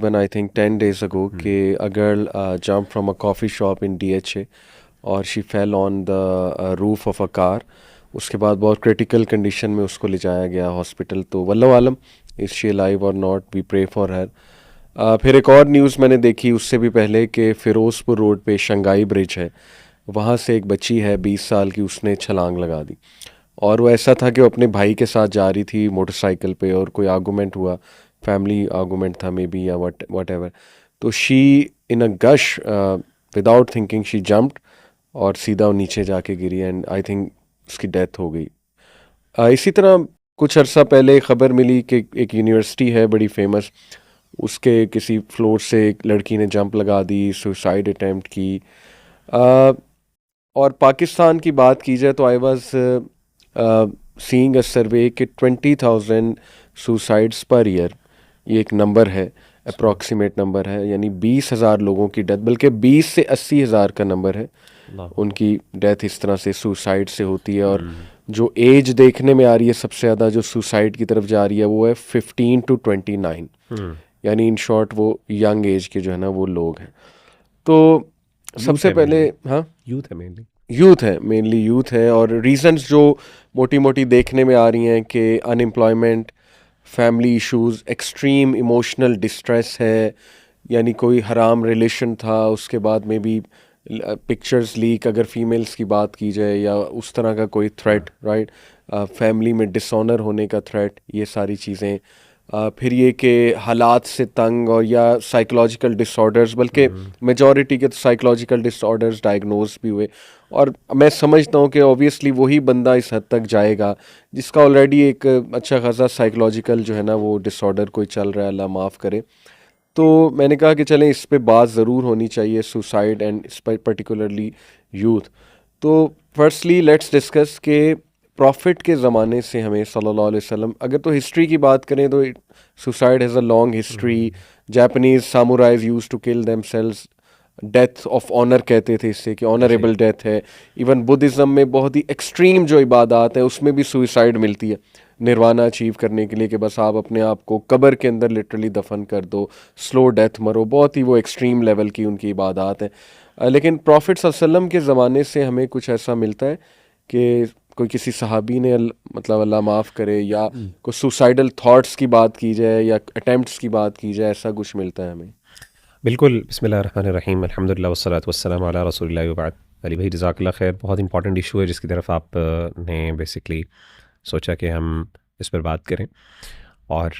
when I think 10 days ago कि a girl jumped from a coffee shop in DHA और she fell on the roof of a car. उसके बाद बहुत critical condition में उसको ले जाया गया हॉस्पिटल. तो वल्लाह आलम इज़ शी अलाइव और not, we pray for her. फिर एक और न्यूज़ मैंने देखी उससे भी पहले कि फ़िरोज़पुर रोड पे शंघाई ब्रिज है, वहाँ से एक बच्ची है 20 साल की, उसने छलांग लगा दी. और वो ऐसा था कि वो अपने भाई के साथ जा रही थी मोटरसाइकिल पे और कोई आर्गूमेंट हुआ, फैमिली आर्गूमेंट था मे बी या वट एवर. तो she in a gush without thinking she jumped और सीधा वो नीचे जाके गिरी एंड आई थिंक उसकी डेथ हो गई. इसी तरह कुछ अरसा पहले ख़बर मिली कि एक यूनिवर्सिटी है बड़ी फेमस, उसके किसी फ्लोर से एक लड़की ने जंप लगा दी, सुसाइड अटैम्प्ट की. और पाकिस्तान की बात की जाए तो आई वाज सीइंग अ सर्वे कि 20,000 सुसाइड्स पर ईयर, ये एक नंबर है, अप्रॉक्सीमेट नंबर है, यानी 20,000 लोगों की डेथ, बल्कि 20 से 80,000 का नंबर है उनकी डेथ इस तरह से सुसाइड से होती है. और जो एज देखने में आ रही है सबसे ज़्यादा जो सुसाइड की तरफ जा रही है वो है 15 to 29, यानी इन शॉर्ट वो यंग एज के जो है ना वो लोग हैं. तो सबसे पहले हाँ, यूथ है मेनली, मेनली यूथ है. और रीजंस जो मोटी मोटी देखने में आ रही हैं कि unemployment, family issues, extreme emotional distress है, यानी कोई हराम रिलेशन था, उसके बाद में भी पिक्चर्स लीक अगर फीमेल्स की बात की जाए, या उस तरह का कोई थ्रेट, राइट, फैमिली में डिसऑनर होने का थ्रेट, ये सारी चीज़ें. फिर ये कि हालात से तंग, और या साइकोलॉजिकल डिसऑर्डर्स, बल्कि मेजॉरिटी के तो साइकोलॉजिकल डिसऑर्डर्स डायग्नोज भी हुए. और मैं समझता हूँ कि ऑब्वियसली वही बंदा इस हद तक जाएगा जिसका ऑलरेडी एक अच्छा खासा साइकोलॉजिकल जो है ना वो डिसऑर्डर कोई चल रहा है, अल्लाह माफ़ करे. तो मैंने कहा कि चलें इस पे बात ज़रूर होनी चाहिए, सुसाइड एंड इस पर पर्टिकुलरली यूथ. तो फर्स्टली लेट्स डिस्कस के प्रॉफिट के ज़माने से हमें सल्लल्लाहु अलैहि वसल्लम, अगर तो हिस्ट्री की बात करें तो suicide has a long history. Japanese samurais used to kill themselves, death of honour कहते थे इससे कि ऑनरेबल डेथ है. इवन बुद्धिज़्म में बहुत ही एक्सट्रीम जो इबादत है उसमें भी सुसाइड मिलती है निर्वाणा अचीव करने के लिए, कि बस आप अपने आप को कब्र के अंदर लिटरली दफन कर दो, स्लो डेथ मरो. बहुत ही वो एक्सट्रीम लेवल की उनकी इबादत है. लेकिन प्रॉफिट सल्लल्लाहु अलैहि वसल्लम के ज़माने से हमें कुछ ऐसा मिलता है कि कोई किसी सहाबी ने मतलब अल्लाह माफ़ करे, या कोई सुसाइडल थॉट्स की बात की जाए या अटैम्प्ट्स की बात की जाए, ऐसा कुछ मिलता है हमें. बिल्कुल. बिस्मिल्लाहिर्रहमानिर्रहीम, अल्हम्दुलिल्लाह वस्सलातु वस्सलामु अला रसूलिल्लाह व बाद. अली भाई जज़ाकल्लाह खैर, बहुत इंपॉर्टेंट इशू है जिसकी तरफ आप ने बेसिकली सोचा कि हम इस पर बात करें. और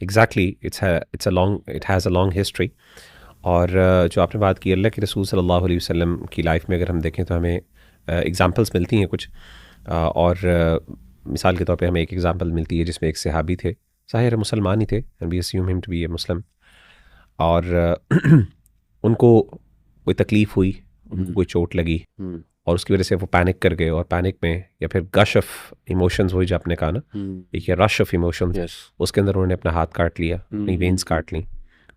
exactly it has a long history. और जो आपने बात की अल्लाह के रसूल सल्लल्लाहु अलैहि वसल्लम की लाइफ में अगर हम देखें तो हमें एग्जांपल्स मिलती हैं कुछ. और मिसाल के तौर पे हमें एक एग्जांपल मिलती है जिसमें एक सहाबी थे, ज़ाहिर मुसलमान ही थे, and we assume him to be a Muslim. और उनको कोई तकलीफ़ हुई, उनको कोई चोट लगी, और उसकी वजह से वो पैनिक कर गए. और पैनिक में, या फिर गश ऑफ इमोशंस हुई जो आपने कहा ना, एक ये रश ऑफ इमोशंस, Yes. उसके अंदर उन्होंने अपना हाथ काट लिया, अपनी वेन्स काट ली,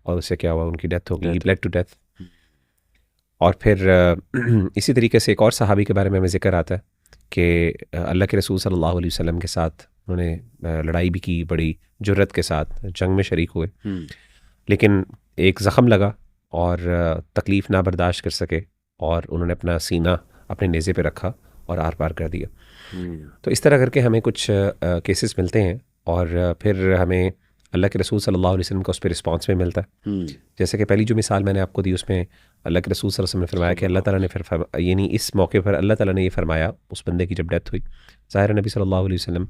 और उससे क्या हुआ, उनकी डेथ हो गई, ब्लड टू डेथ. और फिर इसी तरीके से एक और सहाबी के बारे में हमें जिक्र आता है कि अल्लाह के रसूल सल्लल्लाहु अलैहि वसल्लम के साथ उन्होंने लड़ाई भी की, बड़ी जुर्रत के साथ जंग में शरीक हुए, लेकिन एक ज़ख़म लगा और तकलीफ़ ना बर्दाश्त कर सके, और उन्होंने अपना सीना अपने नेज़े पे रखा और आर पार कर दिया. तो इस तरह करके हमें कुछ केसेस मिलते हैं. और फिर हमें अल्लाह के रसूल सल्लल्लाहु अलैहि वसल्लम का उस पर रिस्पॉन्स में मिलता है. जैसे कि पहली जो मिसाल मैंने आपको दी उसमें अल्लाह के रसूल सल्लल्लाहु अलैहि वसल्लम ने फरमाया कि अल्लाह ताला ने फिर यानी इस मौके पर अल्लाह ताला ने ये फरमाया उस बंदे की जब डेथ हुई. ज़ाहिर नबी सल्लल्लाहु अलैहि वसल्लम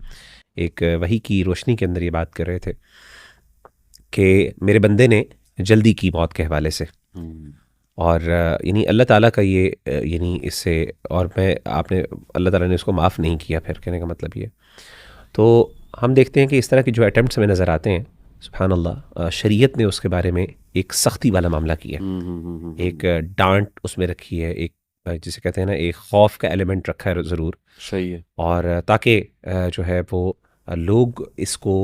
एक वही की रोशनी के अंदर ये बात कर रहे थे कि मेरे बंदे ने जल्दी की मौत के हवाले से. और यानी अल्लाह ताला का ये यानी इससे, और मैं आपने अल्लाह ताला ने इसको माफ़ नहीं किया, फिर कहने का मतलब ये. तो हम देखते हैं कि इस तरह के जो अटैम्प्ट्स हमें नज़र आते हैं, सुभान अल्लाह, शरीयत ने उसके बारे में एक सख्ती वाला मामला किया, एक डांट उसमें रखी है, एक जिसे कहते हैं ना, एक खौफ का एलिमेंट रखा है ज़रूर. सही है. और ताकि जो है वो लोग इसको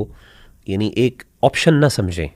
यानी एक ऑप्शन ना समझें,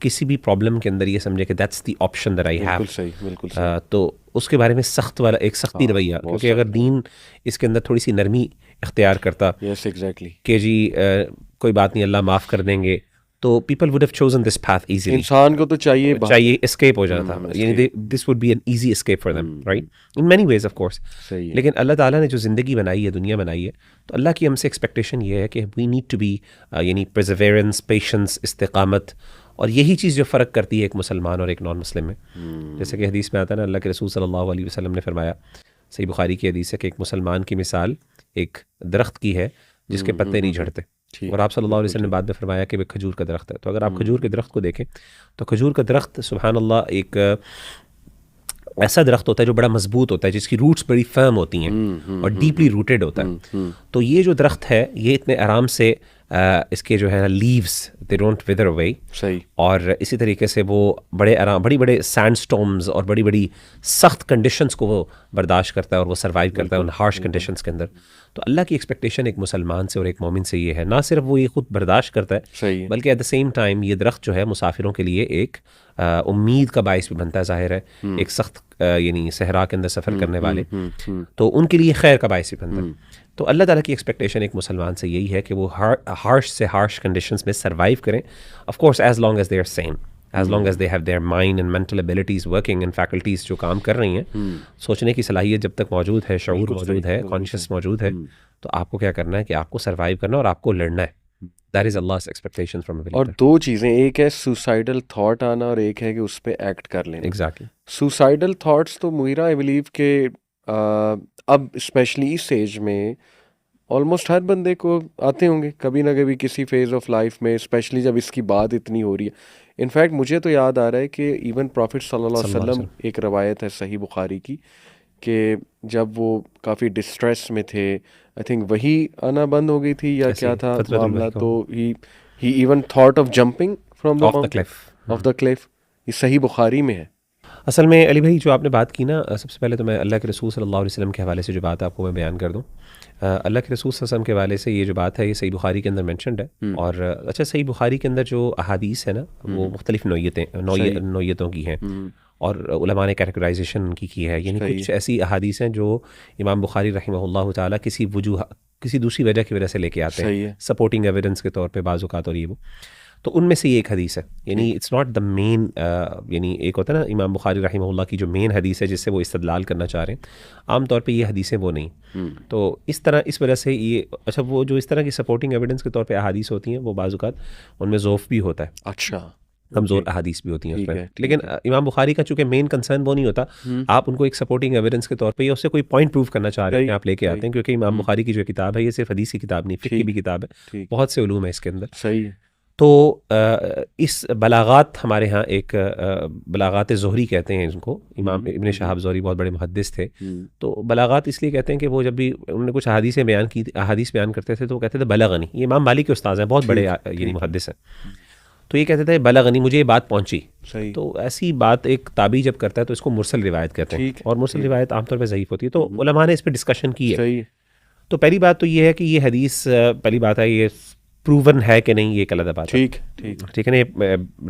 किसी भी प्रॉब्लम के अंदर ये समझे कि that's the option that I have. बिल्कुल सही. तो उसके बारे में सख्त वाला एक सख्ती रवैया, क्योंकि अगर दीन इसके अंदर थोड़ी सी नरमी इख्तियार करता, यस एग्जैक्टली, कि जी कोई बात नहीं, अल्लाह माफ़ कर देंगे, तो people would have chosen this path easily, इंसान को तो चाहिए एस्केप हो जाता था, यानी this would be an easy escape for them, right, in many ways of course. लेकिन अल्लाह ताला ने जो ज़िंदगी बनाई है, दुनिया बनाई है, तो अल्लाह की हमसे एक्सपेक्टेशन ये है कि वी नीड टू बी यानी परसिवेरेंस, पेशेंस, इस्तिकामत, और यही चीज़ जो फ़र्क करती है एक मुसलमान और एक नॉन मुस्लिम में। जैसे कि हदीस में आता है ना, अल्लाह के रसूल सल्लल्लाहु अलैहि वसल्लम ने फरमाया, सही बुखारी की हदीस है कि एक मुसलमान की मिसाल एक दरख्त की है जिसके पत्ते नहीं झड़ते, और आप सल्लल्लाहु अलैहि वसल्लम ने बाद में फरमाया कि वह खजूर का दरख्त है। तो अगर आप खजूर के दरख्त को देखें तो खजूर का दरख्त सुभान अल्लाह एक ऐसा दरख्त होता है जो बड़ा मजबूत होता है, जिसकी रूट्स बड़ी फर्म होती हैं और डीपली रूटेड होता है। तो ये जो दरख्त है ये इतने आराम से इसके जो है लीव्स दे डोंट विदर अवे, सही, और इसी तरीके से वो बड़े आराम, बड़ी बड़े सैंडस्टॉर्म्स और बड़ी बड़ी सख्त कंडीशंस को वो बर्दाश्त करता है और वो सर्वाइव करता है उन हार्श कंडीशंस के अंदर। तो अल्लाह की एक्सपेक्टेशन एक मुसलमान से और एक मोमिन से ये है, ना सिर्फ वो ये खुद बर्दाश्त करता है, बल्कि एट द सेम टाइम ये दरख्त जो है मुसाफिरों के लिए एक उम्मीद का बाइस भी बनता है, ज़ाहिर है एक सख्त यानी सहरा के अंदर सफ़र करने वाले, तो उनके लिए खैर का बाइस भी बनता है। तो अल्लाह ताला की एक्सपेक्टेशन एक मुसलमान से यही है कि वो हार्श से हार्श कंडीशंस में सर्वाइव करें, of course as long as they are same, as long as they have their mind and mental abilities working and faculties जो काम कर रही हैं, सोचने की सलाहियत जब तक मौजूद है, शऊर मौजूद है, कॉन्शियस मौजूद है, तो आपको क्या करना है कि आपको सर्वाइव करना और आपको लड़ना है। दैट इज़ अल्लाह's एक्सपेक्टेशन फ्रॉम अ बिलीवर। और दो चीज़ें, एक है सुसाइडल थॉट आना और एक है कि उस पर एक्ट कर लेना। एग्जैक्टली। सुसाइडल थॉट्स तो मुहिरा आई बिलीव के अब स्पेशली इस एज में ऑलमोस्ट हर बंदे को आते होंगे कभी ना कभी किसी फेज़ ऑफ लाइफ में, स्पेशली जब इसकी बात इतनी हो रही है। इनफैक्ट मुझे तो याद आ रहा है कि इवन प्रॉफिट सल्लल्लाहु अलैहि वसल्लम, एक रवायत है सही बुखारी की कि जब वो काफ़ी डिस्ट्रेस में थे, आई थिंक वही आना बंद हो गई थी या क्या था मामला, तो he even thought of jumping from the cliff. ये सही बुखारी में है। असल में अली भाई जो आपने बात की ना, सबसे पहले तो मैं अल्लाह के रसूल सल्लल्लाहु अलैहि वसल्लम के हवाले से जो बात आपको मैं बयान कर दूं। अल्लाह के रसूल सल्लल्लाहु अलैहि वसल्लम के हवाले से ये जो बात है ये सही बुखारी के अंदर मेंशन्ड है। और अच्छा, सही बुखारी के अंदर जो अहादीस है ना वो मुख्तलिफ नौयतों की हैं, और उलमा ने कैटेगराइजेशन उनकी की है, यानी कुछ ऐसी अहादीस हैं जो इमाम बुखारी रहमहुल्लाह ताला किसी दूसरी वजह की वजह से लेके आते हैं सपोर्टिंग एविडेंस के तौर पे बाज़ औक़ात, और ये वो तो उनमें से ये एक हदीस है, यानी इट्स नॉट द मेन, यानी एक होता है ना इमाम बुखारी रहमहुल्लाह की जो मेन हदीस है जिससे वो इस्तदलाल करना चाह रहे हैं, आम तौर पे ये हदीसें वो नहीं। तो इस तरह इस वजह से ये अच्छा, वो जो इस तरह की सपोर्टिंग एविडेंस के तौर पे अहादीस होती हैं वो बाज़ औक़ात उनमें ज़ौफ़ भी होता है, अच्छा कमज़ोर अहादीस भी होती हैं उसमें। लेकिन इमाम बुखारी का चूँकि मेन कंसर्न वो नहीं होता, आप उनको एक सपोर्टिंग एविडेंस के तौर पे या उससे कोई पॉइंट प्रूव करना चाह रहे हैं आप लेके आते हैं, क्योंकि इमाम बुखारी की जो किताब है ये सिर्फ हदीस की किताब नहीं, फ़िक़्ह की भी किताब है, बहुत से उलूम है इसके अंदर। सही है। तो इस बलागात हमारे यहाँ एक बलागात ज़ोहरी कहते हैं इसको, इमाम इब्न शहाब ज़ोहरी बहुत बड़े मुहद्दिस थे। तो बलागात इसलिए कहते हैं कि वो जब भी उन्होंने कुछ अहादीसें बयान की, अहादीस बयान करते थे तो वो कहते थे बलगनी, ये इमाम मालिक के उस्ताद हैं, बहुत बड़े यानी मुहद्दिस हैं, तो ये कहते थे बलगनी, मुझे ये बात पहुँची। तो ऐसी बात एक ताबी जब करता है तो इसको मुरसल रिवायत कहते हैं, और मुरसल रिवायत आमतौर पर ज़ईफ़ होती है। तो उलमा ने इस पर डिस्कशन की है। तो पहली बात तो ये है कि ये हदीस, पहली बात है ये प्रूवन है कि नहीं, ये एक अलग बात है, ठीक है ना,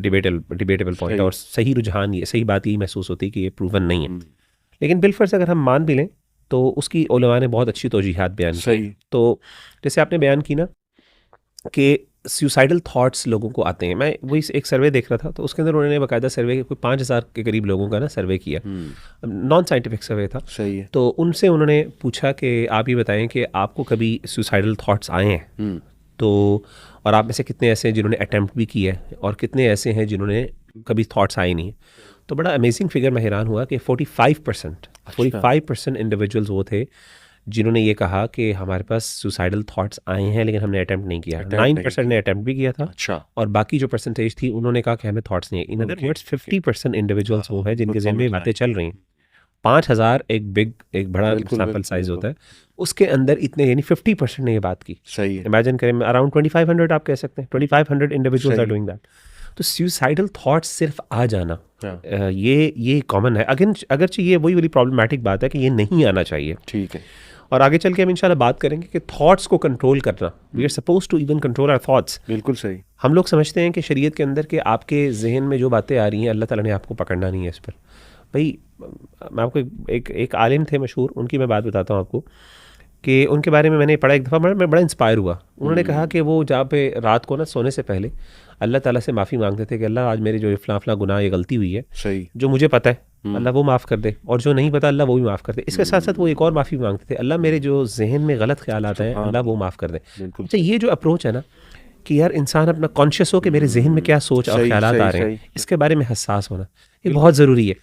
डिबेटेबल पॉइंट, और सही रुझान ये सही बात यही महसूस होती है कि ये प्रूवन नहीं है। लेकिन बिलफर्ज अगर हम मान भी लें तो उसकी उलमा ने बहुत अच्छी तौजीहात बयान की। तो जैसे आपने बयान की ना कि सुसाइडल थॉट्स लोगों को आते हैं, मैं वही एक सर्वे देख रहा था, तो उसके अंदर उन्होंने बाकायदा सर्वे, कोई 5000 के करीब लोगों का ना सर्वे किया, नॉन साइंटिफिक सर्वे था। सही है। तो उनसे उन्होंने पूछा कि आप ये बताएं कि आपको कभी सुसाइडल थॉट्स आए हैं, तो और आप में से कितने ऐसे हैं जिन्होंने अटैम्प्ट भी किया है और कितने ऐसे हैं जिन्होंने कभी थॉट्स आए नहीं। तो बड़ा अमेजिंग फिगर मैं हैरान हुआ कि 45% इंडिविजुअल्स वो थे जिन्होंने ये कहा कि हमारे पास सुसाइडल थॉट्स आए हैं लेकिन हमने अटैम्प्ट नहीं किया। 9% ने अटैम्प्ट भी किया था। अच्छा। और बाकी जो परसेंटेज थी उन्होंने कहा कि हमें थॉट्स नहीं है। इन अदर वर्ड्स 50% इंडिविजुअल्स वो हैं जिनके ज़हन में बातें चल रही हैं। 5000 एक बड़ा सैंपल साइज होता है, उसके अंदर इतने यानी 50% ने ये बात की। सही है। इमेजिन करें अराउंड 2500 आप कह सकते हैं, 2500 इंडिविजुअल्स आर डूइंग दैट। तो सुसाइडल थॉट्स सिर्फ आ जाना ये कॉमन है। अगरचे ये वही वाली प्रॉब्लमेटिक बात है कि ये नहीं आना चाहिए। ठीक है। और आगे चल के हम इंशाल्लाह बात करेंगे कि थॉट्स को कंट्रोल करना, we are suppose to even control our thoughts. बिल्कुल सही। हम लोग समझते हैं कि शरीयत के अंदर के आपके जहन में जो बातें आ रही हैं अल्लाह ताला ने आपको पकड़ना नहीं है इस पर। भाई मैं आपको एक आलिम थे मशहूर, उनकी मैं बात बताता हूँ आपको कि उनके बारे में मैंने पढ़ा एक दफ़ा, मैं बड़ा इंस्पायर हुआ। उन्होंने कहा कि वो जहाँ पे रात को ना सोने से पहले अल्लाह ताला से माफ़ी मांगते थे कि अल्लाह आज मेरे जो फ़लाँ गुनाह ये गलती हुई है, सही। जो मुझे पता है अल्लाह वो माफ़ कर दे, और जो नहीं पता अल्लाह वो भी माफ़ कर दे। इसके साथ साथ वो एक और माफ़ी मांगते थे, अल्लाह मेरे जो जहन में गलत ख्याल आते हैं अल्लाह वो माफ़ कर दे। बिल्कुल अच्छा, ये जो अप्रोच है ना कि यार इंसान अपना कॉन्शियस हो कि मेरे जहन में क्या सोच और सही ख्यालात सही आ रहे हैं, सही इसके बारे में हसास होना ये बहुत ज़रूरी है।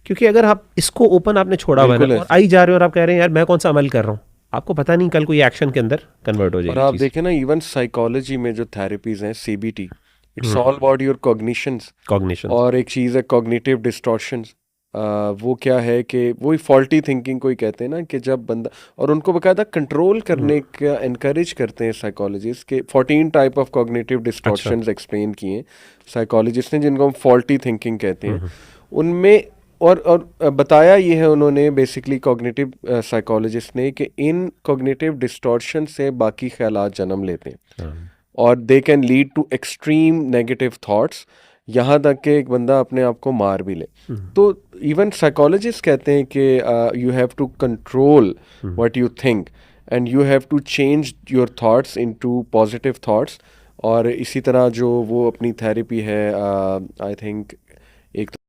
क्योंकि अगर आप इसको ओपन आपने छोड़ा हुआ है बिल्कुल ना, है। और आई जा रहे हो और आप कह रहे हैं यार मैं कौन सा अमल कर रहा हूँ, आपको पता नहीं कल कोई एक्शन के अंदर कन्वर्ट हो और जाएगी आप चीज़। देखें ना, इवन साइकोलॉजी में जो थेरेपीज हैं, CBT, it's all about your cognitions. Cognition. और एक चीज़ है कॉग्निटिव डिस्टॉर्शंस। वो क्या है कि वही फॉल्टी थिंकिंग कोई कहते हैं ना, कि जब बंदा, और उनको बकायदा कंट्रोल करने का एनकरेज करते हैं साइकोलॉजिस्ट के। 14 टाइप ऑफ कॉग्निटिव अच्छा। डिस्टॉर्शंस एक्सप्लेन किए हैं साइकोलॉजिस्ट ने, जिनको हम फॉल्टी थिंकिंग कहते हैं उनमें। और बताया ये है उन्होंने बेसिकली कॉग्निटिव साइकोलॉजिस्ट ने, कि इन कॉग्निटिव डिस्टॉर्शन से बाकी ख्यालात जन्म लेते हैं और they can lead to extreme negative thoughts, यहाँ तक कि एक बंदा अपने आप को मार भी ले। तो इवन साइकोलॉजिस्ट कहते हैं कि you have to control what you think and you have to change your thoughts into positive thoughts. और इसी तरह जो वो अपनी थेरेपी है, आई थिंक एक